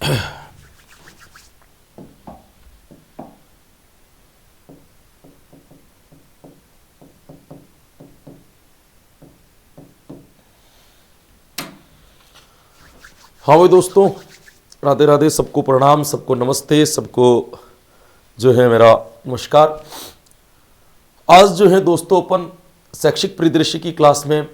हाँ भाई दोस्तों, राधे राधे, सबको प्रणाम, सबको नमस्ते, सबको जो है मेरा नमस्कार। आज जो है दोस्तों अपन शैक्षिक परिदृश्य की क्लास में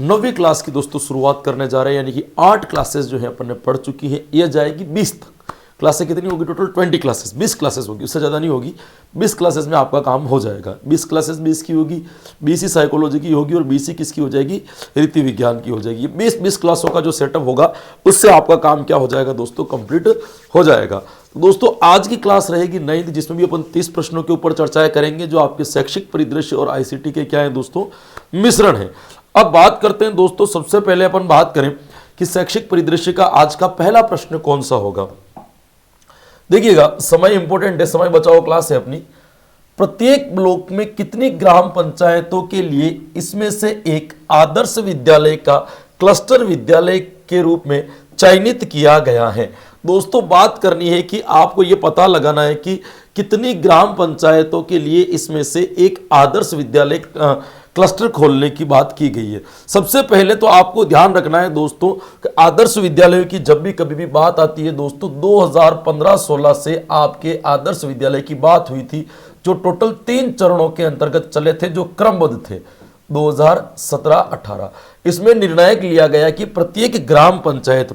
9वीं क्लास की दोस्तों शुरुआत करने जा रहे हैं। यानी कि 8 क्लासेस जो है अपन ने पढ़ चुकी है, यह जाएगी 20 तक। क्लासें कितनी होगी टोटल? 20 क्लासेस, 20 क्लासेस होगी, उससे ज़्यादा नहीं होगी। 20 क्लासेस में आपका काम हो जाएगा। 20 क्लासेस 20 की होगी, 20 ही साइकोलॉजी की होगी और 20 ही किसकी हो जाएगी? रीति विज्ञान की हो जाएगी। 20 क्लासों का जो सेटअप होगा उससे आपका काम क्या हो जाएगा दोस्तों? कंप्लीट हो जाएगा। तो दोस्तों आज की क्लास रहेगी 9th, जिसमें भी अपन 30 प्रश्नों के ऊपर चर्चाएं करेंगे जो आपके शैक्षिक परिदृश्य और आईसीटी के क्या है दोस्तों? मिश्रण है। अब बात करते हैं दोस्तों, सबसे पहले अपन बात करें कि शैक्षिक परिदृश्य का आज का पहला प्रश्न कौन सा होगा। देखिएगा, समय इंपॉर्टेंट है, समय बचाओ क्लास है अपनी। प्रत्येक ब्लॉक में कितनी ग्राम पंचायतों के लिए इसमें से एक आदर्श विद्यालय का क्लस्टर विद्यालय के रूप में चयनित किया गया है। दोस्तों बात करनी है कि आपको यह पता लगाना है कि कितनी ग्राम पंचायतों के लिए इसमें से एक आदर्श विद्यालय क्लस्टर खोलने की बात की गई है। सबसे पहले तो आपको ध्यान रखना है दोस्तों कि आदर्श विद्यालयों की जब भी कभी भी बात आती है दोस्तों, 2015-16 से आपके आदर्श विद्यालय की बात हुई थी, जो टोटल 3 चरणों के अंतर्गत चले थे, जो क्रमबद्ध थे। 2017-18 इसमें निर्णायक लिया गया कि प्रत्येक ग्राम पंचायत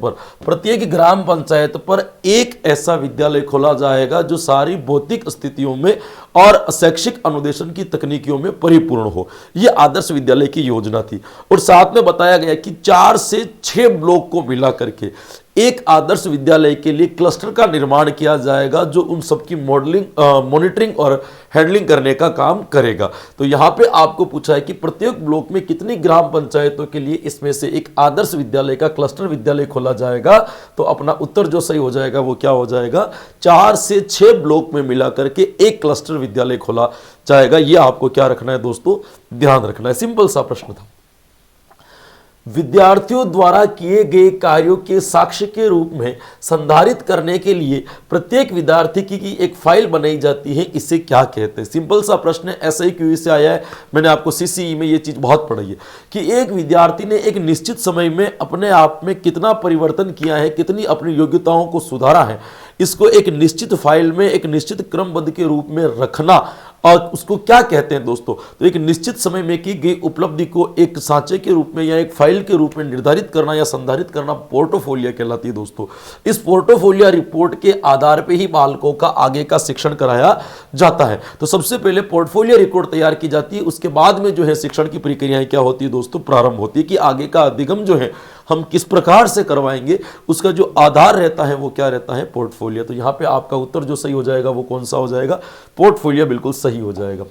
पर एक ऐसा विद्यालय खोला जाएगा जो सारी भौतिक स्थितियों में और शैक्षिक अनुदेशन की तकनीकियों में परिपूर्ण हो। यह आदर्श विद्यालय की योजना थी। और साथ में बताया गया कि 4 से 6 ब्लॉक को मिला करके एक आदर्श विद्यालय के लिए क्लस्टर का निर्माण किया जाएगा, जो उन सबकी मॉनिटरिंग और हैंडलिंग करने का काम करेगा। तो यहां पे आपको पूछा है कि प्रत्येक ब्लॉक में कितनी ग्राम पंचायतों के लिए इसमें से एक आदर्श विद्यालय का क्लस्टर विद्यालय खोला जाएगा। तो अपना उत्तर जो सही हो जाएगा वो क्या हो जाएगा? 4 से 6 ब्लॉक में मिला करके एक क्लस्टर विद्यालय खोला जाएगा। यह आपको क्या रखना है दोस्तों? ध्यान रखना है। सिंपल सा प्रश्न था। विद्यार्थियों द्वारा किए गए कार्यों के साक्ष्य के रूप में संधारित करने के लिए प्रत्येक विद्यार्थी की एक फाइल बनाई जाती है, इसे क्या कहते हैं? सिंपल सा प्रश्न है, ऐसे ही क्यों से आया है। मैंने आपको सीसीई में ये चीज बहुत पढ़ाई है कि एक विद्यार्थी ने एक निश्चित समय में अपने आप में कितना परिवर्तन किया है, कितनी अपनी योग्यताओं को सुधारा है, इसको एक निश्चित फाइल में एक निश्चित क्रमबद्ध के रूप में रखना, और उसको क्या कहते हैं दोस्तों? तो एक निश्चित समय में की गई उपलब्धि को एक सांचे के रूप में या एक फाइल के रूप में निर्धारित करना या संधारित करना पोर्टफोलियो कहलाती है दोस्तों। इस पोर्टफोलियो रिपोर्ट के आधार पे ही बालकों का आगे का शिक्षण कराया जाता है। तो सबसे पहले पोर्टफोलियो रिपोर्ट तैयार की जाती है, उसके बाद में जो है शिक्षण की प्रक्रियाएं क्या होती है दोस्तों? प्रारंभ होती है कि आगे का अधिगम जो है हम किस प्रकार से करवाएंगे, उसका जो आधार रहता है वो क्या रहता है? पोर्टफोलियो। तो यहां पे आपका उत्तर जो सही हो जाएगा वो कौन सा हो जाएगा? पोर्टफोलियो बिल्कुल सही हो जाएगा।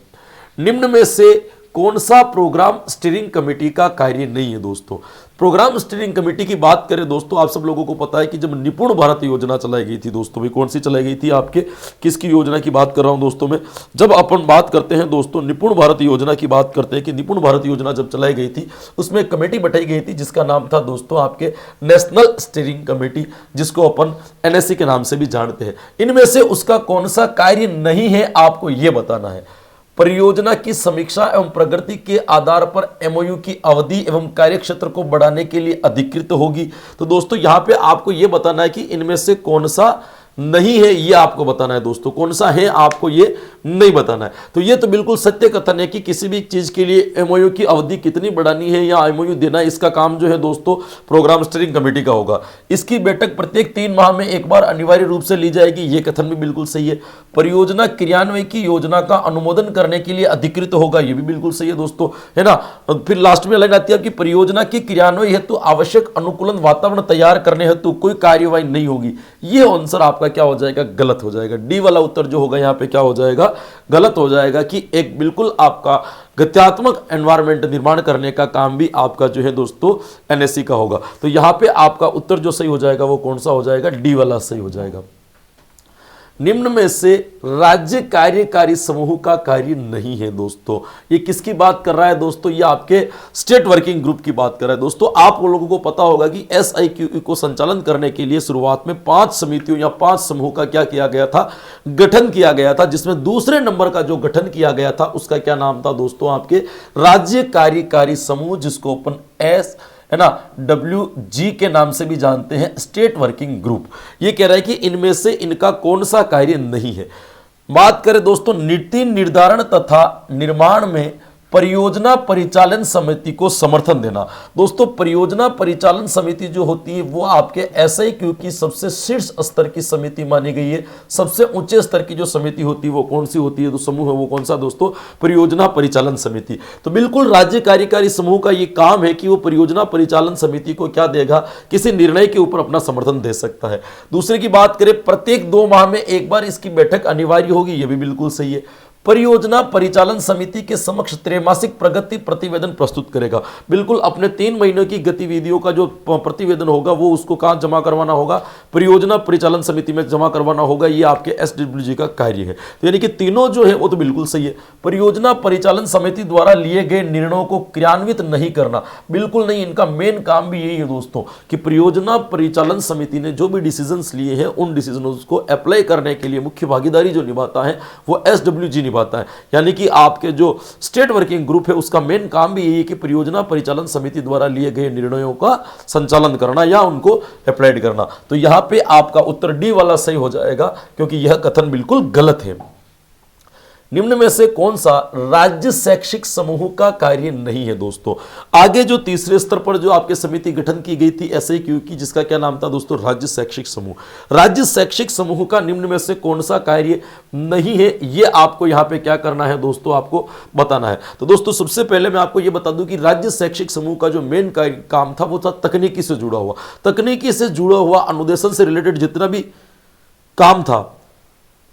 निम्न में से कौन सा प्रोग्राम स्टीयरिंग कमेटी का कार्य नहीं है दोस्तों? प्रोग्राम स्टीयरिंग कमेटी की बात करें दोस्तों, आप सब लोगों को पता है कि जब निपुण भारत योजना चलाई गई थी दोस्तों, भी कौन सी चलाई गई थी? आपके किसकी योजना की बात कर रहा हूं दोस्तों मैं? जब अपन बात करते हैं दोस्तों निपुण भारत योजना की बात करते हैं कि निपुण भारत योजना जब चलाई गई थी उसमें एक कमेटी बैठाई गई थी जिसका नाम था दोस्तों आपके नेशनल स्टीयरिंग कमेटी, जिसको अपन एनएससी के नाम से भी जानते हैं। इनमें से उसका कौन सा कार्य नहीं है आपको यह बताना है। परियोजना की समीक्षा एवं प्रगति के आधार पर एमओयू की अवधि एवं कार्यक्षेत्र को बढ़ाने के लिए अधिकृत होगी। तो दोस्तों यहां पे आपको यह बताना है कि इनमें से कौन सा नहीं है, ये आपको बताना है दोस्तों। कौन सा है आपको ये नहीं बताना है। तो ये तो बिल्कुल सत्य कथन है कि किसी भी चीज के लिए एमओयू की अवधि कितनी बढ़ानी है या एमओयू देना, इसका काम जो है दोस्तों प्रोग्राम स्टीयरिंग कमेटी का होगा। इसकी बैठक प्रत्येक 3 माह में एक बार अनिवार्य रूप से ली जाएगी, ये कथन भी बिल्कुल सही है। परियोजना क्रियान्वयन की योजना का अनुमोदन करने के लिए अधिकृत होगा, ये भी बिल्कुल सही है दोस्तों, है ना। फिर लास्ट में लाइन आती है कि परियोजना की क्रियान्वयन हेतु आवश्यक अनुकूलन वातावरण तैयार करने हेतु कोई कार्यवाही नहीं होगी। ये आंसर आपका क्या हो जाएगा? गलत हो जाएगा। डी वाला उत्तर जो होगा यहां पे क्या हो जाएगा? गलत हो जाएगा कि एक बिल्कुल आपका गत्यात्मक एनवायरनमेंट निर्माण करने का काम भी आपका जो है दोस्तों एनएससी का होगा। तो यहां पे आपका उत्तर जो सही हो जाएगा वो कौन सा हो जाएगा? डी वाला सही हो जाएगा। निम्न में से राज्य कार्यकारी समूह का कार्य नहीं है दोस्तों। ये किसकी बात कर रहा है दोस्तों? ये आपके स्टेट वर्किंग ग्रुप की बात कर रहा है दोस्तों। आप लोगों को पता होगा कि SIQE को संचालन करने के लिए शुरुआत में 5 समितियों या 5 समूह का क्या किया गया था? गठन किया गया था, जिसमें दूसरे नंबर का जो गठन किया गया था उसका क्या नाम था दोस्तों? आपके राज्य कार्यकारी समूह, जिसको अपन S है ना WG के नाम से भी जानते हैं, स्टेट वर्किंग ग्रुप। ये कह रहा है कि इनमें से इनका कौन सा कार्य नहीं है। बात करें दोस्तों नीति निर्धारण तथा निर्माण में परियोजना परिचालन समिति को समर्थन देना। दोस्तों परियोजना परिचालन समिति जो होती है वो आपके SIQ की सबसे शीर्ष स्तर की समिति मानी गई है। सबसे ऊंचे स्तर की जो समिति होती है वो कौन सी होती है? तो समूह है वो कौन सा दोस्तों? परियोजना परिचालन समिति। तो बिल्कुल राज्य कार्यकारी समूह का ये काम है कि वो परियोजना परिचालन समिति को क्या देगा? किसी निर्णय के ऊपर अपना समर्थन दे सकता है। दूसरे की बात करें, प्रत्येक 2 माह में एक बार इसकी बैठक अनिवार्य होगी, ये भी बिल्कुल सही है। परियोजना परिचालन समिति के समक्ष त्रैमासिक प्रगति प्रतिवेदन प्रस्तुत करेगा। बिल्कुल अपने 3 महीनों की गतिविधियों का जो प्रतिवेदन होगा वो उसको कहां जमा करवाना होगा? परियोजना परिचालन समिति में जमा करवाना होगा। ये आपके SWG का कार्य है। तो यानी कि तीनों जो है वो तो बिल्कुल सही है। परियोजना परिचालन समिति द्वारा लिए गए निर्णयों को क्रियान्वित नहीं करना, बिल्कुल नहीं। इनका मेन काम भी यही है दोस्तों कि परियोजना परिचालन समिति ने जो भी डिसीजंस लिए हैं उन डिसीजनों को अप्लाई करने के लिए मुख्य भागीदारी जो निभाता है वो SWG निभाता है। यानी कि आपके जो स्टेट वर्किंग ग्रुप है उसका मेन काम भी यही है कि परियोजना परिचालन समिति द्वारा लिए गए निर्णयों का संचालन करना या उनको अप्लाइड करना। तो यहां पे आपका उत्तर डी वाला सही हो जाएगा, क्योंकि यह कथन बिल्कुल गलत है। निम्न में से कौन सा राज्य शैक्षिक समूह का कार्य नहीं है दोस्तों? आगे जो तीसरे स्तर पर जो आपके समिति गठन की गई थी SIQ की, जिसका क्या नाम था दोस्तों? राज्य शैक्षिक समूह। राज्य शैक्षिक समूह का निम्न में से कौन सा कार्य नहीं है, ये आपको यहां पे क्या करना है दोस्तों? आपको बताना है। तो दोस्तों सबसे पहले मैं आपको ये बता दूं कि राज्य शैक्षिक समूह का जो मेन काम था वो था तकनीकी से जुड़ा हुआ। तकनीकी से जुड़ा हुआ अनुदेशन से रिलेटेड जितना भी काम था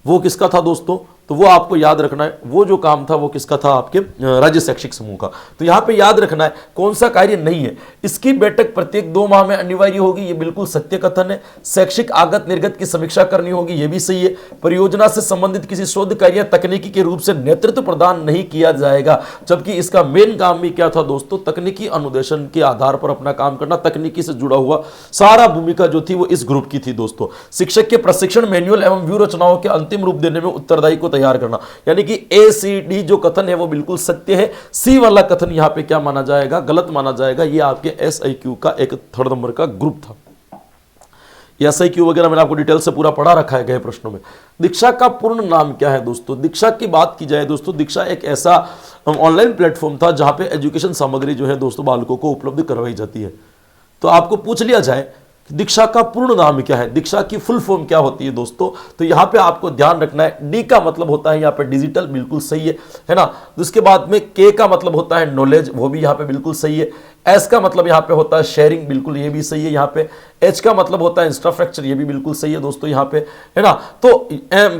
वो किसका था दोस्तों? तो वो आपको याद रखना है, वो जो काम था वो किसका था? आपके राज्य शैक्षिक समूह का। तो यहां पे याद रखना है कौन सा कार्य नहीं है। इसकी बैठक प्रत्येक 2 माह में अनिवार्य होगी, ये बिल्कुल सत्य कथन है। शैक्षिक आगत निर्गत की समीक्षा करनी होगी, ये भी सही है। परियोजना से संबंधित किसी शोध कार्य तकनीकी के रूप से नेतृत्व प्रदान नहीं किया जाएगा, जबकि इसका मेन काम भी क्या था दोस्तों? तकनीकी अनुदेशन के आधार पर अपना काम करना, तकनीकी से जुड़ा हुआ सारा भूमिका जो थी वो इस ग्रुप की थी दोस्तों। शिक्षक के प्रशिक्षण मैनुअल एवं व्यू रचनाओं के अंतिम रूप देने में उत्तरदायी को तैयार करना, यानी कि ACD जो कथन है वो बिल्कुल सत्य है। C वाला कथन यहां पे क्या माना जाएगा? गलत माना जाएगा। ये आपके SIQ का एक 3rd नंबर का ग्रुप था। SIQ वगैरह मैंने आपको डिटेल से पूरा पढ़ा रखा है गए प्रश्नों में। दीक्षा का पूर्ण नाम क्या है दोस्तों? दीक्षा की बात की जाए दोस्तों, दीक्षा एक ऐसा ऑनलाइन प्लेटफॉर्म था जहां पे एजुकेशन सामग्री जो है दोस्तों बालकों को उपलब्ध करवाई जाती है। तो आपको पूछ लिया जाए दीक्षा का पूर्ण नाम क्या है, दीक्षा की फुल फॉर्म क्या होती है दोस्तों, तो यहां पे आपको ध्यान रखना है डी का मतलब होता है यहां पे डिजिटल, बिल्कुल सही है ना। उसके बाद में के का मतलब होता है नॉलेज, वो भी यहां पे बिल्कुल सही है। एस का मतलब यहां पे होता है शेयरिंग, बिल्कुल ये भी सही है यहाँ पे। एच का मतलब होता है इंफ्रास्ट्रक्चर, ये भी बिल्कुल सही है दोस्तों यहाँ पे, है ना। तो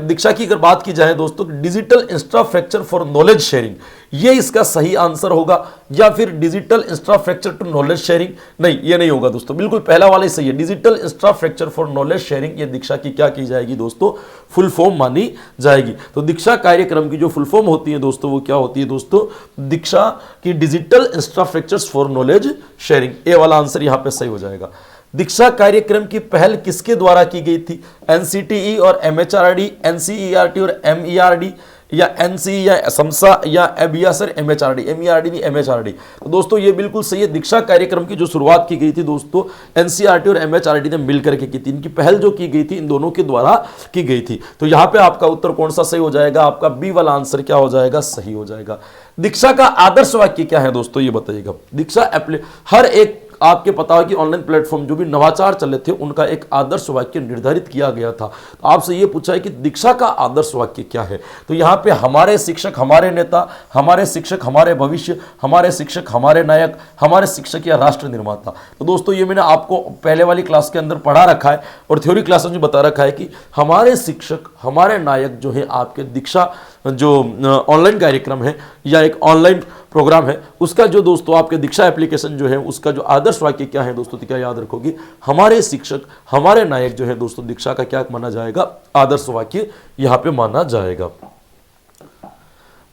दीक्षा की अगर बात की जाए दोस्तों, digital infrastructure for knowledge sharing, ये इसका सही आंसर होगा, या फिर digital infrastructure to knowledge sharing, नहीं ये नहीं होगा दोस्तों, बिल्कुल पहला वाला ही सही है। Digital infrastructure for knowledge sharing, ये दीक्षा की क्या की जाएगी दोस्तों, फुल फॉर्म मानी जाएगी। तो दीक्षा कार्यक्रम की जो फुल फॉर्म होती है दोस्तों वो क्या होती है दोस्तों, दीक्षा की digital infrastructure for knowledge sharing, A वाला आंसर यहां पे सही हो जाएगा। दीक्षा कार्यक्रम की पहल किसके द्वारा की गई थी, एनसीटीई और एमएचआरडी, एनसीईआरटी और एमईआरडी, या एनसी या समसा या एबियासर एमएचआरडी, एमईआरडी नहीं एमएचआरडी। तो दोस्तों ये बिल्कुल सही है। दीक्षा कार्यक्रम की जो शुरुआत की गई थी दोस्तों एनसीईआरटी और एमएचआरडी ने मिलकर के की थी, इनकी पहल जो की गई थी इन दोनों के द्वारा की गई थी। तो यहां पे आपका उत्तर कौन सा सही हो जाएगा, आपका बी वाला आंसर क्या हो जाएगा, सही हो जाएगा। दीक्षा का आदर्श वाक्य क्या है दोस्तों, ये बताइएगा। दीक्षा हर एक आपके पता है कि ऑनलाइन प्लेटफॉर्म जो भी नवाचार चले थे उनका एक आदर्श वाक्य निर्धारित किया गया था। तो आपसे ये पूछा है कि दीक्षा का आदर्श वाक्य क्या है, तो यहां पे हमारे शिक्षक हमारे नेता, हमारे शिक्षक हमारे भविष्य, हमारे शिक्षक हमारे नायक, हमारे शिक्षक या राष्ट्र निर्माता। तो दोस्तों ये मैंने आपको पहले वाली क्लास के अंदर पढ़ा रखा है और थ्योरी क्लास में बता रखा है कि हमारे शिक्षक हमारे नायक जो है आपके दीक्षा जो ऑनलाइन कार्यक्रम है या एक ऑनलाइन प्रोग्राम है उसका जो दोस्तों आपके दीक्षा एप्लीकेशन जो है उसका जो आदर्श वाक्य क्या है दोस्तों, तो क्या याद रखोगे, हमारे शिक्षक हमारे नायक जो है दोस्तों दीक्षा का क्या माना जाएगा, आदर्श वाक्य यहां पे माना जाएगा।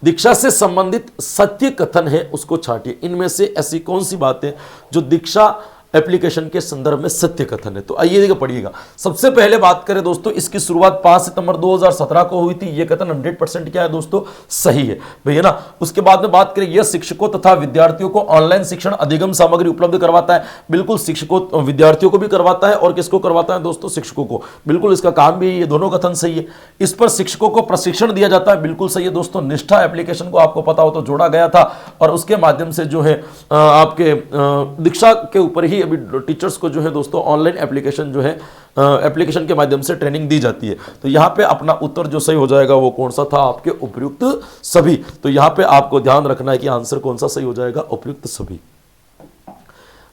दीक्षा से संबंधित सत्य कथन है उसको छांटिए। इनमें से ऐसी कौन सी बातें जो दीक्षा एप्लीकेशन के संदर्भ में सत्य कथन है, तो आइए देखिए पढ़िएगा। सबसे पहले बात करें दोस्तों, इसकी शुरुआत 5 सितंबर 2017 को हुई थी। यह कथन 100% क्या है दोस्तों, सही है भैया ना। उसके बाद में बात करें, यह शिक्षकों तथा विद्यार्थियों को ऑनलाइन शिक्षण अधिगम सामग्री उपलब्ध करवाता है। बिल्कुल शिक्षकों विद्यार्थियों को भी करवाता है और किसको करवाता है दोस्तों, शिक्षकों को। बिल्कुल इसका काम भी है, ये दोनों कथन सही है। इस पर शिक्षकों को प्रशिक्षण दिया जाता है, बिल्कुल सही है दोस्तों। निष्ठा एप्लीकेशन को आपको पता हो तो जोड़ा गया था और उसके माध्यम से जो है आपके दीक्षा के ऊपर ही अभी टीचर्स को जो है दोस्तों ऑनलाइन एप्लीकेशन जो है एप्लीकेशन के माध्यम से ट्रेनिंग दी जाती है। तो यहां पे अपना उत्तर जो सही हो जाएगा वो कौन सा था, आपके उपयुक्त सभी। तो यहां पे आपको ध्यान रखना है कि आंसर कौन सा सही हो जाएगा, उपयुक्त सभी।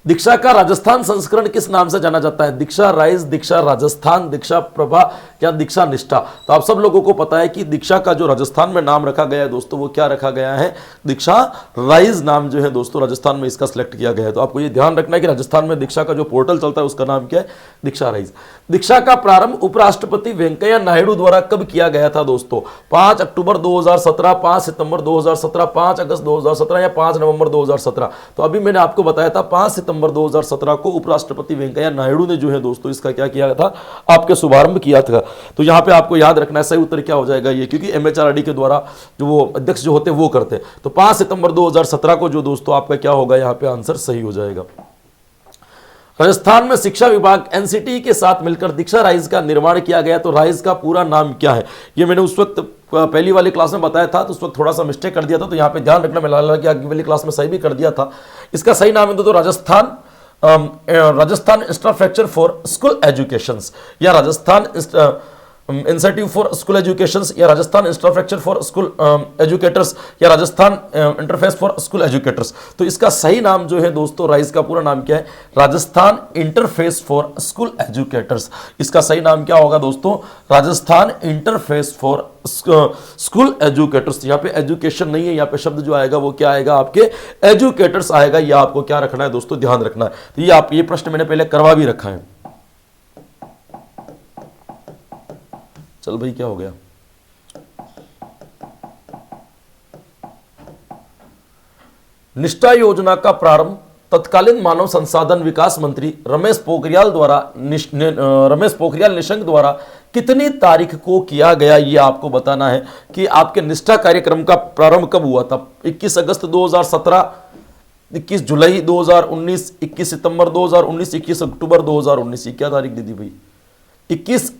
दीक्षा का राजस्थान संस्करण किस नाम से जाना जाता है, दीक्षा राइज, दीक्षा राजस्थान, दीक्षा प्रभा या दीक्षा निष्ठा। तो आप सब लोगों को पता है कि दीक्षा का जो राजस्थान में नाम रखा गया है दोस्तों वो क्या रखा गया है, दीक्षा राइज नाम जो है दोस्तों राजस्थान में इसका सिलेक्ट किया गया है। तो आपको ये ध्यान रखना है कि राजस्थान में दीक्षा का जो पोर्टल चलता है उसका नाम क्या है, दीक्षा राइज। दीक्षा का प्रारंभ उपराष्ट्रपति वेंकैया नायडू द्वारा कब किया गया था दोस्तों, 5 अक्टूबर 2017, 5 सितंबर 2017, 5 अगस्त 2017 या 5 नवंबर 2017। तो अभी मैंने आपको बताया था 5 सितंबर 2017 को उपराष्ट्रपति वेंकैया नायडू ने जो है दोस्तों इसका क्या किया था, आपके शुभारंभ किया था। तो यहां पे आपको याद रखना है सही उत्तर क्या हो जाएगा ये, क्योंकि एमएचआरडी के द्वारा जो वो अध्यक्ष जो होते हैं वो करते हैं। तो 5 सितंबर 2017 को जो दोस्तों आपका क्या होगा, यहां पे आंसर सही हो जाएगा। राजस्थान में शिक्षा विभाग एनसीटी के साथ मिलकर दीक्षा राइज का निर्माण किया गया। तो राइज का पूरा नाम क्या है, ये मैंने उस वक्त पहली वाली क्लास में बताया था, तो उस वक्त थोड़ा सा मिस्टेक कर दिया था। तो यहाँ पे ध्यान रखना, मैं लगा कि अगली वाली क्लास में सही भी कर दिया था। इसका सही नाम है तो Rajasthan infrastructure for school education या Rajasthan incentive for school education या Rajasthan infrastructure for school educators या Rajasthan interface for school educators. तो इसका सही नाम जो है दोस्तों राइज का पूरा नाम क्या है, Rajasthan interface for school educators. इसका सही नाम क्या होगा दोस्तों, Rajasthan interface for school educators. यहाँ पे एजुकेशन नहीं है, यहाँ पे शब्द जो आएगा वो क्या आएगा, आपके एजुकेटर्स आएगा। ये आपको क्या रखना है दोस्तों, ध्यान रखना है। तो ये प्रश्न मैंने पहले करवा भी रखा है। चल भाई क्या हो गया, निष्ठा योजना का प्रारंभ तत्कालीन मानव संसाधन विकास मंत्री रमेश पोखरियाल निशंक द्वारा कितनी तारीख को किया गया, ये आपको बताना है कि आपके निष्ठा कार्यक्रम का प्रारंभ कब हुआ था। 21 अगस्त 2017, 21 जुलाई 2019, 21 सितंबर 2019, 21 अक्टूबर 2019। क्या तारीख दी थी भाई, 21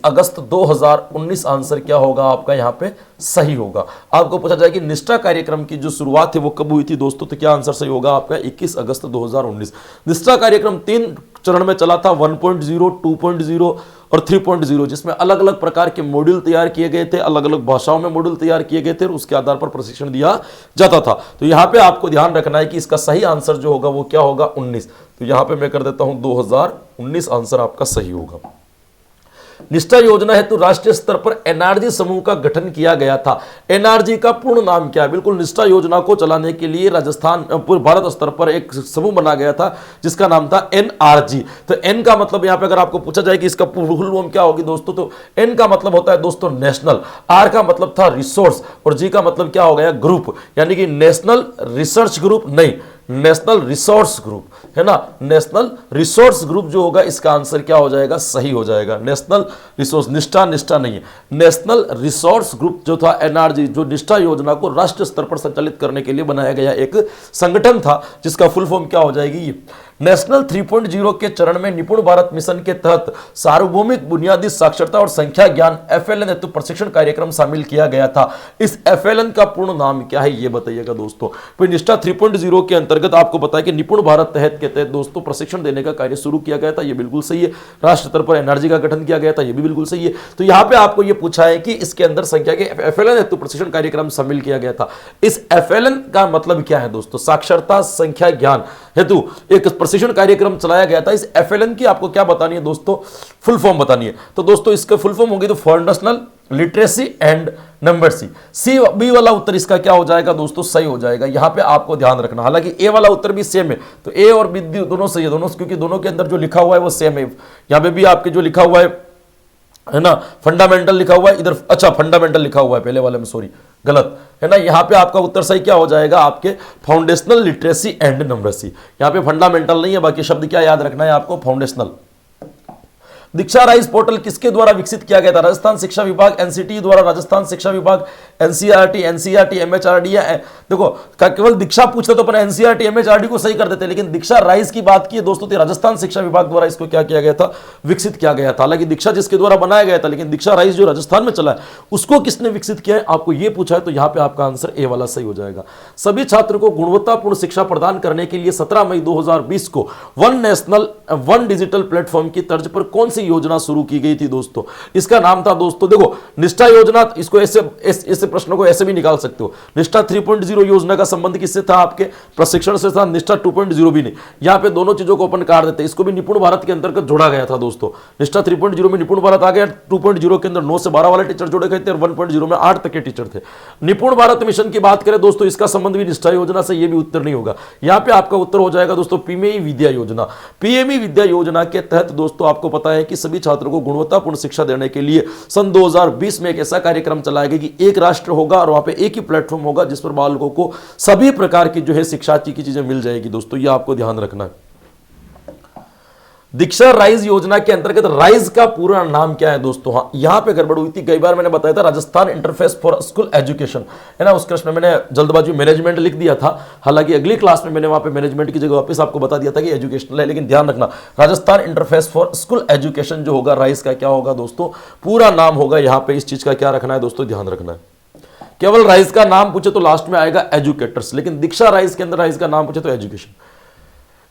अगस्त 2019 आंसर क्या होगा आपका यहाँ पे सही होगा। आपको पूछा जाए कि निष्ठा कार्यक्रम की जो शुरुआत है वो कब हुई थी दोस्तों, तो क्या आंसर सही होगा आपका 21 अगस्त 2019। निष्ठा कार्यक्रम 3 चरण में चला था, 1.0, 2.0 और 3.0, जिसमें अलग अलग प्रकार के मॉड्यूल तैयार किए गए थे, अलग अलग भाषाओं में मॉड्यूल तैयार किए गए थे और उसके आधार पर प्रशिक्षण दिया जाता था। तो यहाँ पे आपको ध्यान रखना है कि इसका सही आंसर जो होगा वो क्या होगा, 19। तो यहाँ पे मैं कर देता हूं 2019 आंसर आपका सही होगा। निष्ठा योजना हेतु राष्ट्रीय स्तर पर एनआरजी समूह का गठन किया गया था। एनआरजी का पूर्ण नाम क्या है, बिल्कुल निष्ठा योजना को चलाने के लिए राजस्थान पूरे भारत स्तर पर एक समूह बना गया था जिसका नाम था एनआरजी। तो एन का मतलब यहां पे अगर आपको पूछा जाए कि इसका फुल फॉर्म क्या होगी दोस्तों, तो एन का मतलब होता है दोस्तों नेशनल, आर का मतलब था रिसोर्स और जी का मतलब क्या हो गया, ग्रुप, यानी कि नेशनल रिसर्च ग्रुप नहीं, नेशनल रिसोर्स ग्रुप है ना। नेशनल रिसोर्स ग्रुप जो होगा इसका आंसर क्या हो जाएगा, सही हो जाएगा। नेशनल रिसोर्स, निष्ठा नहीं है, नेशनल रिसोर्स ग्रुप जो था एनआरजी, जो निष्ठा योजना को राष्ट्रीय स्तर पर संचालित करने के लिए बनाया गया एक संगठन था जिसका फुल फॉर्म क्या हो जाएगी ये। नेशनल 3.0 के चरण में निपुण भारत मिशन के तहत सार्वभौमिक बुनियादी साक्षरता और संख्या ज्ञान FLN हेतु प्रशिक्षण कार्यक्रम शामिल किया गया था। इस FLN का पूर्ण नाम क्या है ये बताइएगा दोस्तों। फिर निष्ठा 3.0 के अंतर्गत आपको बताया कि निपुण भारत तहत के तहत दोस्तों प्रशिक्षण देने का कार्य शुरू किया गया था, ये बिल्कुल सही है। राष्ट्र स्तर पर एनआरजी का गठन किया गया था, ये भी बिल्कुल सही है। तो यहाँ पे आपको ये पूछा है कि इसके अंदर संख्या के FLN हेतु प्रशिक्षण कार्यक्रम शामिल किया गया था। इस FLN का मतलब क्या है दोस्तों, साक्षरता संख्या ज्ञान हेतु एक प्रशिक्षण कार्यक्रम चलाया गया था, इस FLN की आपको क्या बतानी है दोस्तों, फुल फॉर्म बतानी है। तो दोस्तों इसका फुल फॉर्म होगी तो foundational literacy and numeracy. C B वाला उत्तर इसका क्या हो जाएगा दोस्तों, सही हो जाएगा। यहां पे आपको ध्यान रखना, हालांकि ए वाला उत्तर भी सेम है, तो ए और बी दोनों सही है, दोनों, क्योंकि दोनों के अंदर जो लिखा हुआ है वो सेम है। यहां पे भी आपके जो लिखा हुआ है ना, फंडामेंटल लिखा हुआ है इधर, अच्छा फंडामेंटल लिखा हुआ है पहले वाले में, सॉरी गलत है ना। यहां पे आपका उत्तर सही क्या हो जाएगा, आपके फाउंडेशनल लिटरेसी एंड नंबरसी। यहां पे फंडामेंटल नहीं है, बाकी शब्द क्या याद रखना है आपको, फाउंडेशनल। दीक्षा राइज पोर्टल किसके द्वारा विकसित किया गया था, राजस्थान शिक्षा विभाग, एनसीटी द्वारा, राजस्थान शिक्षा विभाग, एनसीईआरटी, एमएचआरडी। देखो केवल दीक्षा पूछते तो अपन एनसीईआरटी एमएचआरडी को सही कर देते, लेकिन दीक्षा राइज की बात की है दोस्तों, तो राजस्थान शिक्षा विभाग द्वारा इसको क्या किया गया था, विकसित किया गया था। हालांकि दीक्षा जिसके द्वारा बनाया गया था, लेकिन दीक्षा राइज जो राजस्थान में चला है उसको किसने विकसित किया है, आपको यह पूछा है, तो यहां पर आपका आंसर ए वाला सही हो जाएगा। सभी छात्र को गुणवत्तापूर्ण शिक्षा प्रदान करने के लिए 17 मई 2020 को one national one digital platform की तर्ज पर कौन सी योजना शुरू की गई थी दोस्तों, इसका नाम था दोस्तों, देखो निष्ठा योजना। इसको ऐसे प्रश्नों को ऐसे भी निकाल सकते हो। निष्ठा 3.0 योजना का संबंध किससे था, आपके प्रशिक्षण से था। निष्ठा 2.0 भी नहीं, यहां पे दोनों चीजों को अपन काट देते हैं। इसको भी निपुण भारत के अंतर्गत जोड़ा गया था दोस्तों। निष्ठा 3.0 में निपुण भारत आ गया, 2.0 के अंदर 9 से 12 वाले टीचर जोड़े गए थे, और 1.0 में 8 तक के टीचर थे। निपुण भारत मिशन की बात करें दोस्तों, इसका संबंध भी निष्ठा योजना से, ये भी उत्तर नहीं होगा। यहां पे आपका उत्तर हो जाएगा दोस्तों पीएमई विद्या योजना। पीएमई विद्या योजना के तहत दोस्तों आपको पता है कि सभी छात्रों को गुणवत्तापूर्ण शिक्षा देने के लिए सन 2020 में एक ऐसा कार्यक्रम चलाया गया कि एक राष्ट्र होगा और वहां पे एक ही प्लेटफॉर्म होगा जिस पर बालकों को सभी प्रकार की जो है शिक्षा की चीजें मिल जाएगी दोस्तों, ये आपको ध्यान रखना है। दीक्षा राइज योजना के अंतर्गत राइज का पूरा नाम क्या है दोस्तों, हाँ यहां पे गड़बड़ हुई थी, कई बार मैंने बताया था Rajasthan interface for school education है ना, उस प्रश्न में मैंने जल्दबाजी मैनेजमेंट लिख दिया था। हालांकि अगली क्लास में मैंने वहां पे मैनेजमेंट की जगह वापस आपको बता दिया था कि एजुकेशनल है, लेकिन ध्यान रखना Rajasthan interface for school education जो होगा, राइज का क्या होगा दोस्तों, पूरा नाम होगा। यहां पर इस चीज का क्या रखना है दोस्तों, ध्यान रखना है। केवल राइज का नाम पूछे तो लास्ट में आएगा एजुकेटर्स, लेकिन दीक्षा राइज के अंदर राइज का नाम पूछे तो एजुकेशन।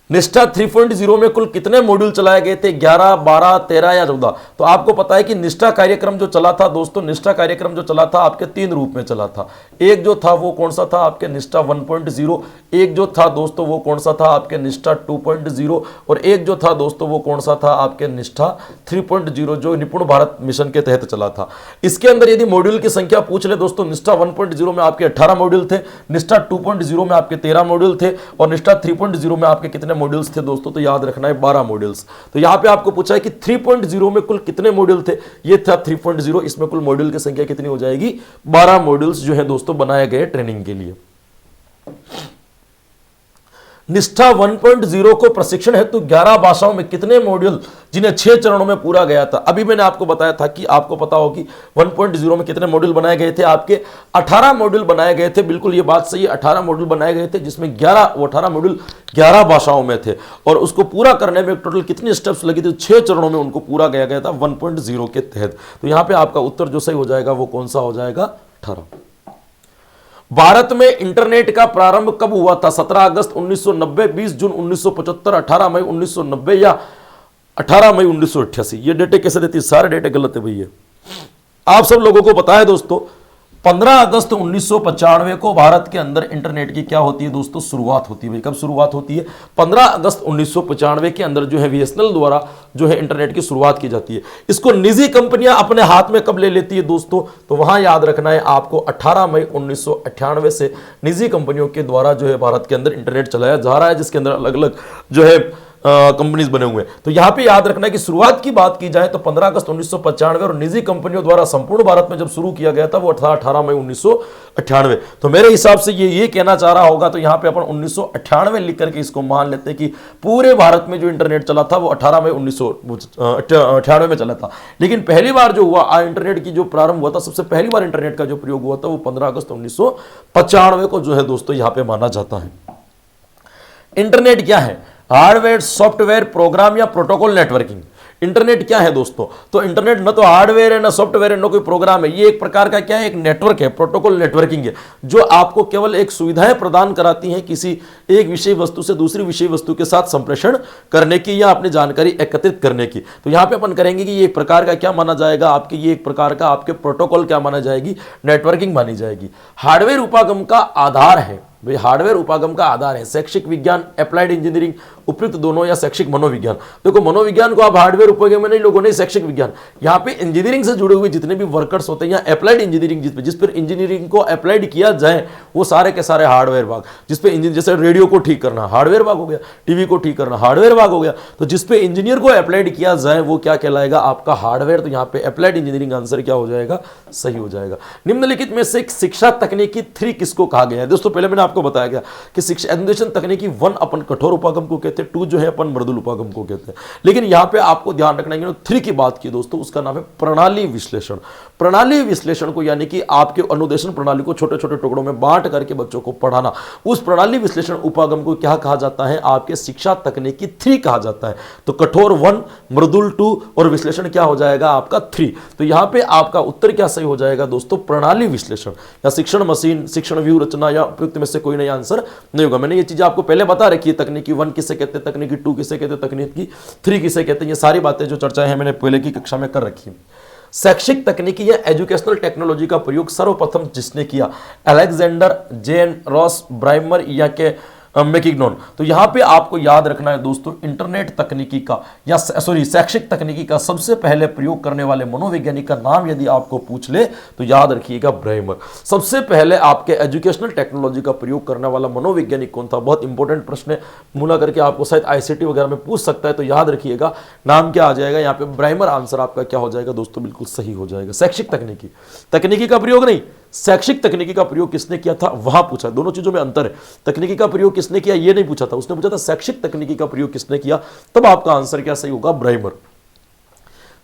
निष्ठा 3.0 में कुल कितने मॉड्यूल चलाए गए थे, 11, 12, 13 या 14। तो आपको पता है कि निष्ठा कार्यक्रम जो चला था दोस्तों, निष्ठा कार्यक्रम जो चला था आपके 3 रूप में चला था। एक जो था वो कौन सा था, आपके निष्ठा 1.0, एक जो था दोस्तों वो कौन सा था, आपके निष्ठा 2.0, और एक जो था दोस्तों वो कौन सा था, आपके निष्ठा 3.0 जो निपुण भारत मिशन के तहत चला था। इसके अंदर यदि मॉड्यूल की संख्या पूछ ले दोस्तों, निष्ठा 1.0 में आपके 18 मॉड्यूल थे, निष्ठा 2.0 में आपके 13 मॉड्यूल थे, और निष्ठा 3.0 में आपके कितने मॉड्यूल्स थे दोस्तों, तो याद रखना है 12 मॉड्यूल्स। तो यहां पे आपको पूछा है कि 3.0 में कुल कितने मॉड्यूल थे, ये था 3.0, इसमें कुल मॉड्यूल की संख्या कितनी हो जाएगी, 12 मॉड्यूल्स जो है दोस्तों बनाए गए ट्रेनिंग के लिए। निष्ठा 1.0 को प्रशिक्षण हेतु 11 भाषाओं में कितने मॉड्यूल, जिन्हें 6 चरणों में पूरा गया था। अभी मैंने आपको बताया था कि आपको पता हो कि 1.0 में कितने मॉड्यूल बनाए गए थे, आपके 18 मॉड्यूल बनाए गए थे। बिल्कुल ये बात सही है, 18 मॉड्यूल बनाए गए थे, जिसमें 18 मॉड्यूल 11 भाषाओं में थे, और उसको पूरा करने में टोटल कितनी स्टेप्स लगी थी, 6 चरणों में उनको पूरा किया गया था 1.0 के तहत। तो यहां पर आपका उत्तर जो सही हो जाएगा वो कौन सा हो जाएगा, 18। भारत में इंटरनेट का प्रारंभ कब हुआ था, 17 अगस्त 1990, 20 जून 1975, 18 मई 1990 या 18 मई 1988। ये डेटे कैसे देती है, सारे डेटे गलत है भैया। आप सब लोगों को पता है दोस्तों, 15 अगस्त 1995 को भारत के अंदर इंटरनेट की क्या होती है दोस्तों, शुरुआत होती है। भाई कब शुरुआत होती है, 15 अगस्त 1995 के अंदर जो है बीएसएनएल द्वारा जो है इंटरनेट की शुरुआत की जाती है। इसको निजी कंपनियां अपने हाथ में कब ले लेती है दोस्तों, तो वहां याद रखना है आपको 18 मई 1998 से निजी कंपनियों के द्वारा जो है भारत के अंदर इंटरनेट चलाया जा रहा है, जिसके अंदर अलग अलग जो है कंपनीज बने हुए हैं। तो यहां पे याद रखना है कि शुरुआत की बात की जाए तो 15 अगस्त 1995 और निजी कंपनियों द्वारा संपूर्ण भारत में जब शुरू किया गया था वो 18 मई 1998। तो मेरे हिसाब से ये कहना चाह रहा होगा, तो यहां पे अपन 1998 लिख करके इसको मान लेते हैं कि पूरे भारत में जो इंटरनेट चला था वो 18 मई 1998 में चला था। लेकिन पहली बार जो हुआ इंटरनेट की जो प्रारंभ हुआ था, सबसे पहली बार इंटरनेट का जो प्रयोग हुआ था वो 15 अगस्त 1995 को जो है दोस्तों यहां पर माना जाता है। इंटरनेट क्या है, हार्डवेयर, सॉफ्टवेयर, प्रोग्राम या प्रोटोकॉल नेटवर्किंग। इंटरनेट क्या है दोस्तों, तो इंटरनेट न तो हार्डवेयर है, न सॉफ्टवेयर है, न कोई प्रोग्राम है। ये एक प्रकार का क्या है, एक नेटवर्क है, प्रोटोकॉल नेटवर्किंग है, जो आपको केवल एक सुविधाएं प्रदान कराती हैं किसी एक विषय वस्तु से दूसरी विषय वस्तु के साथ संप्रेषण करने की या अपनी जानकारी एकत्रित करने की। तो यहां पे अपन करेंगे कि ये एक प्रकार का क्या माना जाएगा, आपके ये एक प्रकार का आपके प्रोटोकॉल क्या माना जाएगी, नेटवर्किंग मानी जाएगी। हार्डवेयर उपागम का आधार है, भाई हार्डवेयर उपागम का आधार है। शैक्षिक विज्ञान, अप्लाइड इंजीनियरिंग, उपयुक्त दोनों, या शैक्षिक मनोविज्ञान। देखो मनोविज्ञान को आप हार्डवेयर उपागम में नहीं लोगों ने शैक्षिक विज्ञान, यहाँ पे इंजीनियरिंग से जुड़े हुए जितने भी वर्कर्स होते हैं या अप्लाइड इंजीनियरिंग जिस पर इंजीनियरिंग को अप्लाइड किया जाए वो सारे के सारे हार्डवेयर भाग। जिस पे इंजीनियर, जैसे रेडियो को ठीक करना हार्डवेयर भाग हो गया, टीवी को ठीक करना हार्डवेयर भाग हो गया, तो जिस पे इंजीनियर को अप्लाइड किया जाए वो क्या कहलाएगा, आपका हार्डवेयर। तो यहाँ पे अप्लाइड इंजीनियरिंग आंसर क्या हो जाएगा, सही हो जाएगा। निम्नलिखित में से शिक्षा तकनीकी 3 किसको कहा गया है? दोस्तों पहले मैंने आपको बताया गया कि शिक्षा एजुकेशन तकनीकी 1 अपन कठोर उपागम को कहते हैं, 2 जो है अपन मृदुल उपागम को कहते हैं। लेकिन यहाँ पे आपको ध्यान रखना है 3 की बात की दोस्तों, उसका नाम है प्रणाली विश्लेषण। प्रणाली विश्लेषण को यानी कि आपके अनुदेशन प्रणाली को छोटे छोटे टुकड़ों में बांट करके बच्चों को पढ़ाना, उस प्रणाली विश्लेषण उपागम को क्या कहा जाता है, आपके शिक्षा तकनीकी 3 कहा जाता है। तो कठोर 1, मृदुल 2 और विश्लेषण क्या हो जाएगा आपका 3। तो यहां पे आपका उत्तर क्या सही हो जाएगा दोस्तों, प्रणाली विश्लेषण या शिक्षण मशीन, शिक्षण व्यू रचना, या उपयुक्त में से कोई नया आंसर नहीं होगा। मैंने ये चीजें आपको पहले बता रखी है, तकनीकी 1 किसे कहते हैं, तकनीकी 2 किसे कहते हैं, तकनीकी 3 किसे कहते हैं। ये सारी बातें जो चर्चाएं हैं मैंने पहले की कक्षा में कर रखी है। शैक्षिक तकनीकी या एजुकेशनल टेक्नोलॉजी का प्रयोग सर्वप्रथम जिसने किया, अलेक्जेंडर, जेन रॉस, ब्राइमर या के मैकिग्नॉन। तो यहां पे आपको याद रखना है दोस्तों, इंटरनेट तकनीकी का या शैक्षिक तकनीकी का सबसे पहले प्रयोग करने वाले मनोवैज्ञानिक का नाम यदि आपको पूछ ले तो याद रखिएगा ब्राइमर। सबसे पहले आपके एजुकेशनल टेक्नोलॉजी का प्रयोग करने वाला मनोवैज्ञानिक कौन था, बहुत इंपॉर्टेंट प्रश्न है, मूला करके आपको शायद आईसीटी वगैरह में पूछ सकता है, तो याद रखिएगा नाम क्या आ जाएगा यहाँ पे, ब्राइमर। आंसर आपका क्या हो जाएगा दोस्तों, बिल्कुल सही हो जाएगा। शैक्षिक तकनीकी, तकनीकी का प्रयोग नहीं, शैक्षिक तकनीकी का प्रयोग किसने किया था वहां पूछा। दोनों चीजों में अंतर है, तकनीकी का प्रयोग किसने किया ये नहीं पूछा था, उसने पूछा था शैक्षिक तकनीकी का प्रयोग किसने किया, तब आपका आंसर क्या सही होगा, ब्राइमर।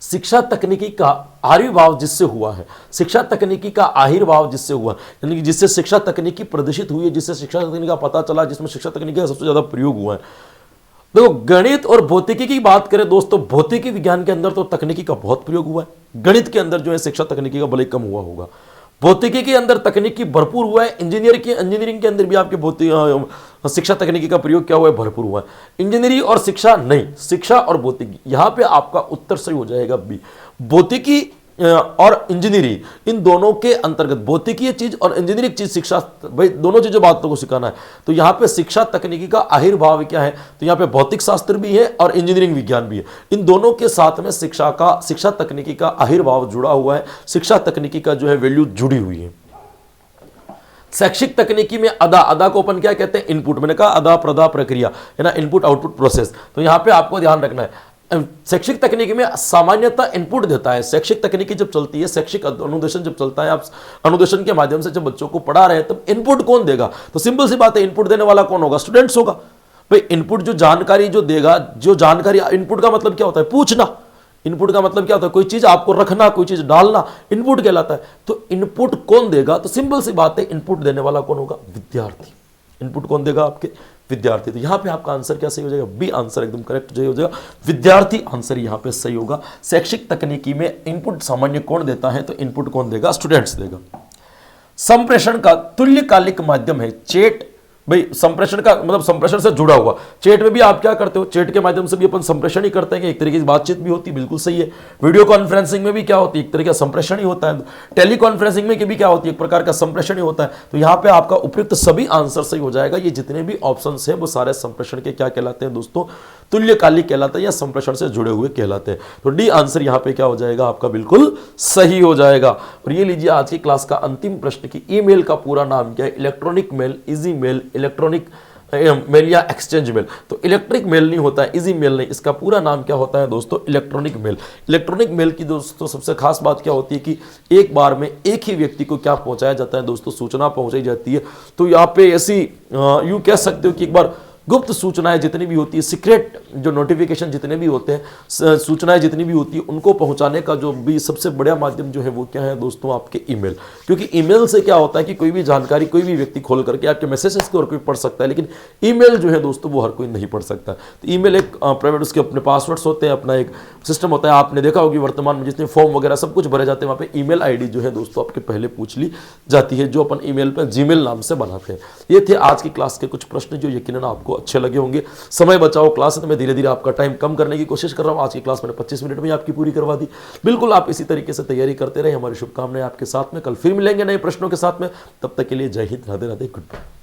शिक्षा तकनीकी का आविर्भाव जिससे हुआ है, शिक्षा तकनीकी का आविर्भाव जिससे हुआ, यानी कि जिससे शिक्षा तकनीकी प्रदर्शित हुई है, जिससे शिक्षा तकनीकी का पता चला, जिसमें शिक्षा तकनीकी का सबसे ज्यादा प्रयोग हुआ है। देखो गणित और भौतिकी की बात करें दोस्तों, भौतिकी विज्ञान के अंदर तो तकनीकी का बहुत प्रयोग हुआ है, गणित के अंदर जो है शिक्षा तकनीकी का भले कम हुआ होगा। भौतिकी के अंदर तकनीकी भरपूर हुआ है, इंजीनियरिंग के अंदर भी आपके भौतिक शिक्षा तकनीकी का प्रयोग क्या हुआ है, भरपूर हुआ है। इंजीनियरिंग और शिक्षा नहीं, शिक्षा और भौतिकी, यहां पे आपका उत्तर सही हो जाएगा बी। भौतिकी और इंजीनियरिंग इन दोनों के अंतर्गत, भौतिकीय चीज और इंजीनियरिंग चीज शिक्षा, भाई दोनों चीजों बातों को सिखाना है। तो यहां पे शिक्षा तकनीकी का आविर्भाव क्या है, तो यहां पे भौतिक शास्त्र भी है और इंजीनियरिंग विज्ञान भी है, इन दोनों के साथ में शिक्षा तकनीकी का आविर्भाव जुड़ा हुआ है, शिक्षा तकनीकी का जो है वैल्यू जुड़ी हुई है। शैक्षिक तकनीकी में अदा को अपन क्या कहते हैं, इनपुट। मैंने कहा अदा प्रदा प्रक्रिया है ना, इनपुट आउटपुट प्रोसेस। तो यहां पे आपको ध्यान रखना है, शैक्षिक तकनीकी में सामान्यतः इनपुट देता है। शैक्षिक तकनीकी जब चलती है, शैक्षिक अनुदेशन जब चलता है, आप अनुदेशन के माध्यम से जब बच्चों को पढ़ा रहे हैं, तब इनपुट कौन देगा, तो सिंपल सी बात है, इनपुट देने वाला कौन होगा, स्टूडेंट्स होगा। भाई इनपुट जो जानकारी जो देगा, जो जानकारी, इनपुट का मतलब क्या होता है, पूछना। इनपुट का मतलब क्या होता है, कोई चीज आपको रखना, कोई चीज डालना, इनपुट कहलाता है। तो इनपुट कौन देगा, तो सिंपल सी बात है, इनपुट देने वाला कौन होगा, विद्यार्थी। इनपुट कौन देगा, आपके विद्यार्थी। तो यहां पे आपका आंसर क्या सही हो जाएगा, बी आंसर एकदम करेक्ट सही हो जाएगा, विद्यार्थी आंसर यहां पे सही होगा। शैक्षिक तकनीकी में इनपुट सामान्य कौन देता है, तो इनपुट कौन देगा, स्टूडेंट्स देगा। संप्रेषण का तुल्यकालिक माध्यम है चैट। भाई संप्रेषण का मतलब संप्रेषण से जुड़ा हुआ, चैट में भी आप क्या करते हो, चैट के माध्यम से भी अपन संप्रेषण ही करते हैं, एक तरीके की बातचीत भी होती है, बिल्कुल सही है। वीडियो कॉन्फ्रेंसिंग में भी क्या होती है, एक तरीके का संप्रेषण ही होता है। टेली कॉन्फ्रेंसिंग में भी क्या होती है, एक प्रकार का संप्रेषण ही होता है। तो यहाँ पे आपका उपयुक्त सभी आंसर सही हो जाएगा। ये जितने भी ऑप्शन है वो सारे संप्रेषण के क्या कहलाते हैं दोस्तों, तुल्यकालिक कहलाते हैं या संप्रेषण से जुड़े हुए कहलाते हैं। तो डी आंसर यहाँ पे क्या हो जाएगा, आपका बिल्कुल सही हो जाएगा। और ये लीजिए आज की क्लास का अंतिम प्रश्न की ईमेल का पूरा नाम क्या है, electronic mail, easy mail, electronic mail या एक्सचेंज मेल। तो इलेक्ट्रिक मेल नहीं होता है, इजी मेल नहीं, इसका पूरा नाम क्या होता है दोस्तों, इलेक्ट्रॉनिक मेल। इलेक्ट्रॉनिक मेल की दोस्तों सबसे खास बात क्या होती है कि एक बार में एक ही व्यक्ति को क्या पहुंचाया जाता है दोस्तों, सूचना पहुंचाई जाती है। तो यहाँ पे ऐसी यूं कह सकते हो कि एक बार गुप्त सूचनाएं जितनी भी होती है, सीक्रेट जो नोटिफिकेशन जितने भी होते हैं, सूचनाएं जितनी भी होती है, उनको पहुंचाने का जो भी सबसे बड़ा माध्यम जो है वो क्या है दोस्तों, आपके ईमेल। क्योंकि ईमेल से क्या होता है कि कोई भी जानकारी कोई भी व्यक्ति खोल करके आपके मैसेजेस को और कोई पढ़ सकता है, लेकिन ईमेल जो है दोस्तों वो हर कोई नहीं पढ़ सकता। तो ईमेल एक प्राइवेट, उसके अपने पासवर्ड्स होते हैं, अपना एक सिस्टम होता है। आपने देखा होगी वर्तमान में जितने फॉर्म वगैरह सब कुछ भरे जाते हैं, वहाँ पे ईमेल आईडी जो है दोस्तों आपके पहले पूछ ली जाती है, जो अपन ईमेल पर जीमेल नाम से बनाते हैं। ये थे आज की क्लास के कुछ प्रश्न जो यकीनन आपको अच्छे लगे होंगे। समय बचाओ क्लास है, तो मैं धीरे धीरे आपका टाइम कम करने की कोशिश कर रहा हूं। आज की क्लास मैंने 25 मिनट में आपकी पूरी करवा दी। बिल्कुल आप इसी तरीके से तैयारी करते रहे, हमारी शुभकामनाएं आपके साथ में। कल फिर मिलेंगे नए प्रश्नों के साथ में, तब तक के लिए जय हिंद, राधे राधे, गुड बाय।